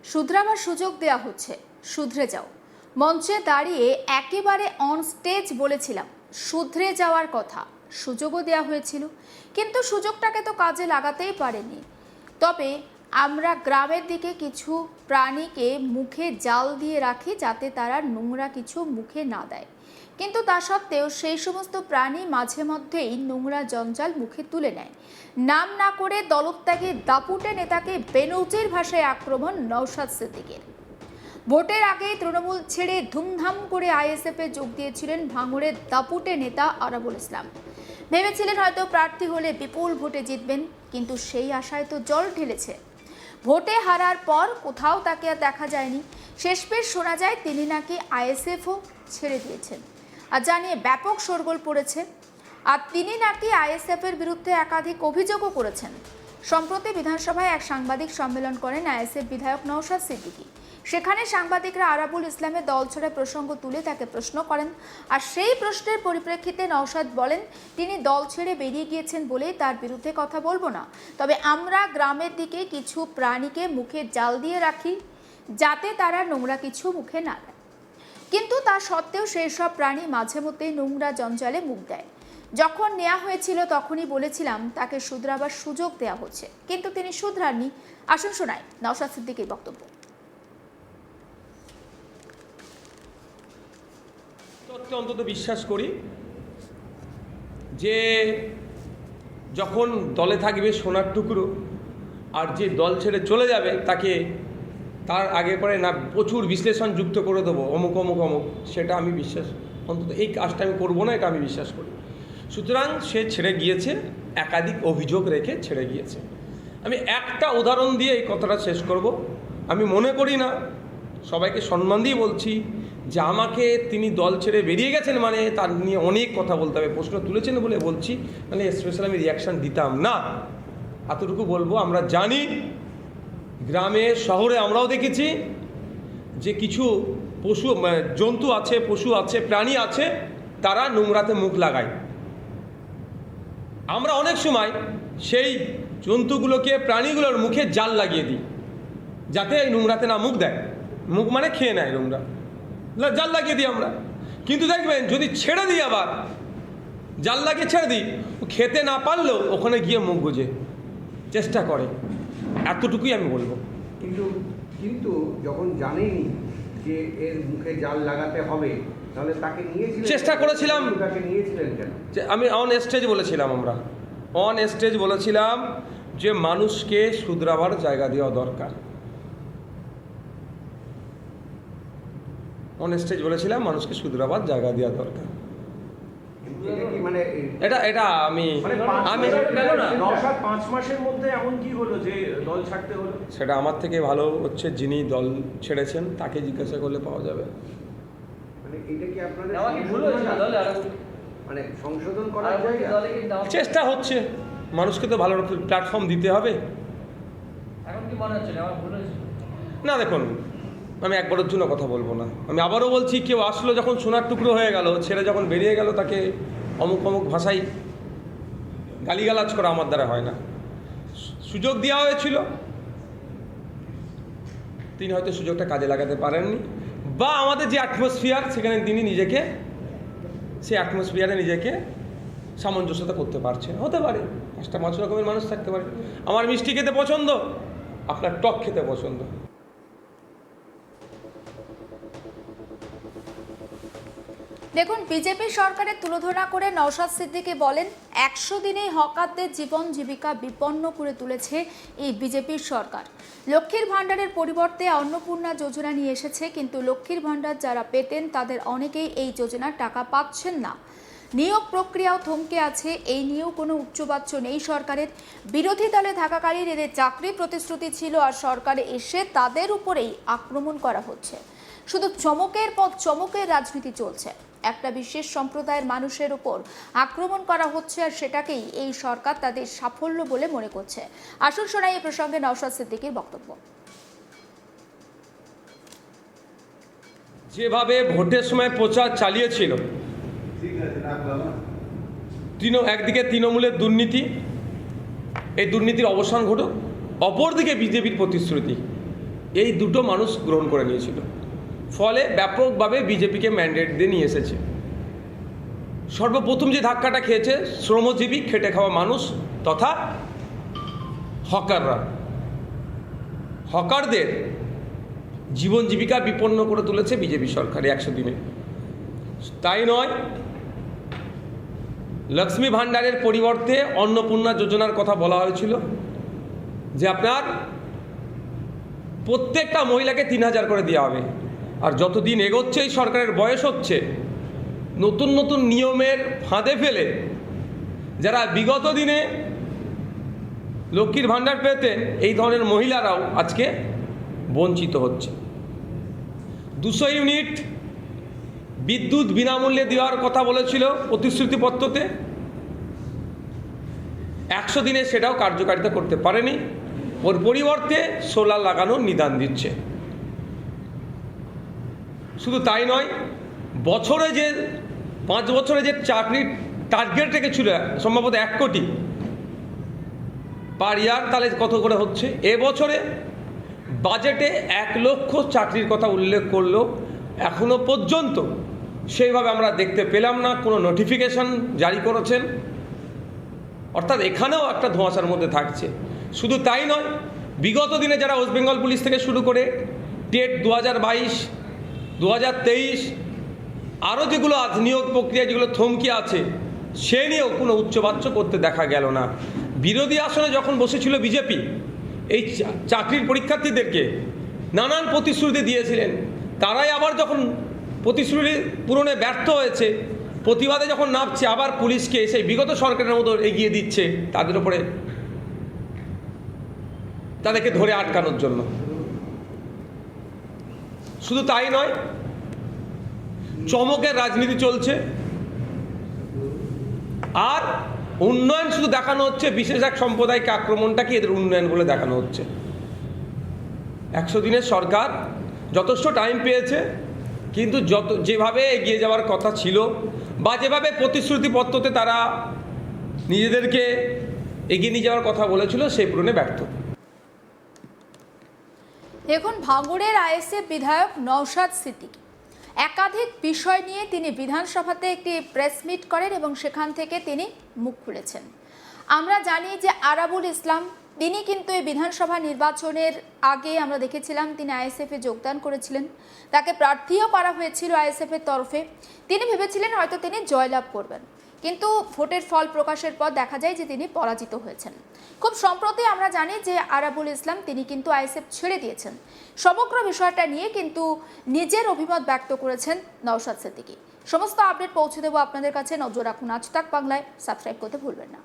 শুধরাবার সুযোগ দেয়া হচ্ছে, শুধরে যাও। মঞ্চে দাঁড়িয়ে একেবারে অন স্টেজ বলেছিলাম শুধরে যাওয়ার কথা, সুযোগও দেয়া হয়েছিল, কিন্তু সুযোগটাকে তো কাজে লাগাতেই পারেনি। তবে আমরা গ্রামের দিকে কিছু প্রাণীকে মুখে জাল দিয়ে রাখি যাতে তারা নোংরা কিছু মুখে না দেয়, কিন্তু তা সত্ত্বেও সেই সমস্ত প্রাণী মাঝে মধ্যেই নোংরা জঞ্জাল মুখে তুলে নেয়। নাম না করে দলত্যাগী দাপুটে নেতাকে বেনজির ভাষায় আক্রমণ নওশাদ সিদ্দিকীর। ভোটের আগেই তৃণমূল ছেড়ে ধুমধাম করে আইএসএফে যোগ দিয়েছিলেন ভাঙড়ের দাপুটে নেতা আরাবুল ইসলাম। ভেবেছিলেন হয়তো প্রার্থী হলে বিপুল ভোটে জিতবেন, কিন্তু সেই আশায় তো জল ঢেলেছে। ভোটে হারার পর কোথাও তাকে আর দেখা যায়নি। শেষমেশ শোনা যায় তিনি নাকি আইএসএফও ছেড়ে দিয়েছেন, আর জানিয়ে ব্যাপক শোরগোল পড়েছে। আর তিনি নাকি আইএসএফের বিরুদ্ধে একাধিক অভিযোগও করেছেন। সম্প্রতি বিধানসভায় এক সাংবাদিক সম্মেলন করেন আইএসএফ বিধায়ক নওশাদ সিদ্দিকী। সেখানে সাংবাদিকরা আরাবুল ইসলামের দল ছেড়ে প্রসঙ্গ তুলে তাকে প্রশ্ন করেন, আর সেই প্রশ্নের পরিপ্রেক্ষিতে নওশাদ বলেন তিনি দল ছেড়ে বেরিয়ে গিয়েছেন বলেই তার বিরুদ্ধে কথা বলবো না, তবে আমরা গ্রামের দিকে কিছু প্রাণীকে মুখে জাল দিয়ে রাখি যাতে তারা নোংরা কিছু মুখে না দেয়, কিন্তু তা সত্ত্বেও সেই সব প্রাণী মাঝে মধ্যেই নোংরা জঞ্জালে মুখ দেয়। যখন নেওয়া হয়েছিল তখনই বলেছিলাম তাকে শুধরাবার সুযোগ দেওয়া হচ্ছে, কিন্তু তিনি শুধরাননি। আসুন শোনাই নওশাদ সিদ্দিকীর বক্তব্য। অন্তত বিশ্বাস করি যে যখন দলে থাকবে সোনার টুকরো, আর যে দল ছেড়ে চলে যাবে তাকে তার আগে পরে না প্রচুর বিশ্লেষণ যুক্ত করে দেবো অমুক অমুক অমুক, সেটা আমি বিশ্বাস, অন্তত এই কাজটা আমি করবো না, এটা আমি বিশ্বাস করি। সুতরাং সে ছেড়ে গিয়েছে, একাধিক অভিযোগ রেখে ছেড়ে গিয়েছে। আমি একটা উদাহরণ দিয়ে এই কথাটা শেষ করব। আমি মনে করি না, সবাইকে সম্মান দিয়ে বলছি, যে আমাকে তিনি দল ছেড়ে বেরিয়ে গেছেন মানে তার নিয়ে অনেক কথা বলতে হবে, প্রশ্ন তুলেছেন বলে বলছি, মানে স্পেশাল আমি রিয়াকশান দিতাম না। এতটুকু বলবো, আমরা জানি গ্রামে শহরে আমরাও দেখেছি যে কিছু পশু জন্তু আছে, পশু আছে, প্রাণী আছে, তারা নোংরাতে মুখ লাগায়। আমরা অনেক সময় সেই জন্তুগুলোকে, প্রাণীগুলোর মুখে জাল লাগিয়ে দিই যাতে এই নোংরাতে না মুখ দেয়। মুখ মানে খেয়ে নেয় নোংরা, জাল লাগিয়ে দিই আমরা। কিন্তু দেখবেন যদি ছেড়ে দিই, আবার জাল লাগিয়ে ছেড়ে দিই, ও খেতে না পারলেও ওখানে গিয়ে মুখ গুজে চেষ্টা করে। এতটুকুই আমি বলবো। কিন্তু যখন জানেনি যে এর মুখে জাল লাগাতে হবে, তাহলে তাকে নিয়েছিলেন, চেষ্টা করেছিলাম। তাকে নিয়েছিলেন কেন? যে আমি অন স্টেজ বলেছিলাম, আমরা অন স্টেজ বলেছিলাম যে মানুষকে শুধরাবার জায়গা দেওয়া দরকার। অন স্টেজ বলেছিলাম মানুষকে শুধরাবার জায়গা দেওয়া দরকার। এটা আমি 5 মাসের মধ্যে এমন কি হলো যে দল ছাড়তে হলো? সেটা আমার থেকে ভালো হচ্ছে যিনি দল ছেড়েছেন তাকে জিজ্ঞাসা করলে পাওয়া যাবে। মানে এটা কি আপনাদের সংশোধন করার চেষ্টা হচ্ছে, মানুষকে তো ভালো প্ল্যাটফর্ম দিতে হবে। এখন কি মনে হচ্ছে আমার ভুল হয়েছে? না দেখুন, আমি একবারের জন্য কথা বলবো না। আমি আবারও বলছি, কেউ আসলো যখন সোনার টুকরো হয়ে গেল, ছেড়ে যখন বেরিয়ে গেল, তাকে অমুক অমুক ভাষায় গালিগালাজ করা আমার দ্বারা হয় না। সুযোগ দেওয়া হয়েছিল, তিনি হয়তো সুযোগটা কাজে লাগাতে পারেননি, বা আমাদের যে অ্যাটমসফিয়ার সেখানে তিনি নিজেকে, সেই অ্যাটমসফিয়ারে নিজেকে সামঞ্জস্যতা করতে পারছেন। হতে পারে 5 রকমের মানুষ থাকতে পারে। আমার মিষ্টি খেতে পছন্দ, আপনার টক খেতে পছন্দ। দেখুন, বিজেপি সরকারের তুলোধনা করে নওশাদ সিদ্দিকী বলেন 100 দিনেই হকারদের জীবন জীবিকা বিপন্ন করে তুলেছে এই বিজেপির সরকার। লক্ষ্মীর ভাণ্ডারের পরিবর্তে অন্নপূর্ণা যোজনা নিয়ে এসেছে, কিন্তু লক্ষ্মীর ভাণ্ডার যারা পেতেন তাদের অনেকেই এই যোজনার টাকা পাচ্ছেন না। নিয়োগ প্রক্রিয়াও থমকে আছে, এই নিয়েও কোনো উচ্চবাচ্য নেই সরকারের। বিরোধী দলে থাকাকালীন এদের চাকরি প্রতিশ্রুতি ছিল, আর সরকারে এসে তাদের উপরেই আক্রমণ করা হচ্ছে। শুধু চমকের পর চমকের রাজনীতি চলছে। একটা বিশেষ সম্প্রদায়ের মানুষের উপর আক্রমণ করা হচ্ছে, আর সেটাকেই এই সরকার তাদের সাফল্য বলে মনে করছে। আসুন শোনাই এই প্রসঙ্গে নওশাদ সিদ্দিকীর বক্তব্য। যেভাবে ভোটের সময় প্রচার চালিয়েছিল, একদিকে তৃণমূলের দুর্নীতি, এই দুর্নীতির অবসান ঘটুক, অপরদিকে বিজেপির প্রতিশ্রুতি, এই দুটো মানুষ গ্রহণ করে নিয়েছিল, ফলে ব্যাপকভাবে বিজেপিকে ম্যান্ডেট দিয়ে নিয়ে এসেছে। সর্বপ্রথম যে ধাক্কাটা খেয়েছে শ্রমজীবী খেটে খাওয়া মানুষ তথা হকাররা। হকারদের জীবন জীবিকা বিপন্ন করে তুলেছে বিজেপি সরকার 100 দিনে। তাই নয়, লক্ষ্মী ভাণ্ডারের পরিবর্তে অন্নপূর্ণা যোজনার কথা বলা হয়েছিল, যে আপনার প্রত্যেকটা মহিলাকে 3000 করে দেওয়া হবে। আর যতদিন এগোচ্ছে এই সরকারের বয়স হচ্ছে, নতুন নতুন নিয়মের ফাঁদে ফেলে যারা বিগত দিনে লক্ষ্মীর ভাণ্ডার পেতেন, এই ধরনের মহিলারাও আজকে বঞ্চিত হচ্ছে। 200 ইউনিট বিদ্যুৎ বিনামূল্যে দেওয়ার কথা বলেছিল প্রতিশ্রুতিপত্রতে, 100 দিনে সেটাও কার্যকারিতা করতে পারেনি। ওর পরিবর্তে সোলার লাগানোর নিদান দিচ্ছে। শুধু তাই নয়, বছরে যে 5 বছরে যে চাকরির টার্গেট রেখেছিল সম্ভবত 1 কোটি পার ইয়ার, তাহলে কত করে হচ্ছে? এবছরে বাজেটে 1 লক্ষ চাকরির কথা উল্লেখ করলো, এখনো পর্যন্ত সেইভাবে আমরা দেখতে পেলাম না। কোনো নোটিফিকেশন জারি করেছেন, অর্থাৎ এখানেও একটা ধোঁয়াশার মধ্যে থাকছে। শুধু তাই নয়, বিগত দিনে যারা ওয়েস্ট বেঙ্গল পুলিশ থেকে শুরু করে টেট 2022, 2023 আরও যেগুলো নিয়োগ প্রক্রিয়া যেগুলো থমকে আছে, সে নিয়েও কোনো উচ্চবাচ্য করতে দেখা গেল না। বিরোধী আসনে যখন বসেছিল বিজেপি, এই চাকরির পরীক্ষার্থীদেরকে নানান প্রতিশ্রুতি দিয়েছিলেন। তারাই আবার যখন প্রতিশ্রুতি পূরণে ব্যর্থ হয়েছে, প্রতিবাদে যখন নামছে, আবার পুলিশকে সেই বিগত সরকারের মতো এগিয়ে দিচ্ছে তাদের উপরে, তাদেরকে ধরে আটকানোর জন্য। শুধু তাই নয়, চমকের রাজনীতি চলছে। আর উন্নয়ন শুধু দেখানো হচ্ছে, বিশেষ এক সম্প্রদায়কে আক্রমণটাকে এদের উন্নয়ন বলে দেখানো হচ্ছে। 100 দিনের সরকার যথেষ্ট টাইম পেয়েছে, কিন্তু যেভাবে এগিয়ে যাওয়ার কথা ছিল বা যেভাবে প্রতিশ্রুতিপত্রতে তারা নিজেদেরকে এগিয়ে নিয়ে যাওয়ার কথা বলেছিল, সেই পূরণে ব্যর্থ। দেখুন, ভাঙড়ের আইএসএফ বিধায়ক নওশাদ সিদ্দিকী একাধিক বিষয় নিয়ে তিনি বিধানসভাতে একটি প্রেস মিট করেন এবং সেখান থেকে তিনি মুখ খুলেছেন। আমরা জানি যে আরাবুল ইসলাম তিনি কিন্তু এই বিধানসভা নির্বাচনের আগে আমরা দেখেছিলাম তিনি আইএসএফে যোগদান করেছিলেন, তাকে প্রার্থীও করা হয়েছিল আইএসএফের তরফে। তিনি ভেবেছিলেন হয়তো তিনি জয়লাভ করবেন, কিন্তু ভোটের ফল প্রকাশের পর দেখা যায় যে তিনি পরাজিত হয়েছেন। খুব সম্প্রতি আমরা জানি যে আরাবুল ইসলাম তিনি কিন্তু আইএসএফ ছেড়ে দিয়েছেন। সমগ্র বিষয়টা নিয়ে কিন্তু নিজের অভিমত ব্যক্ত করেছেন নওশাদ সিদ্দিকী। সমস্ত আপডেট পৌঁছে দেবো আপনাদের কাছে। নজর রাখুন আজ তাক বাংলায়, সাবস্ক্রাইব করতে ভুলবেন না।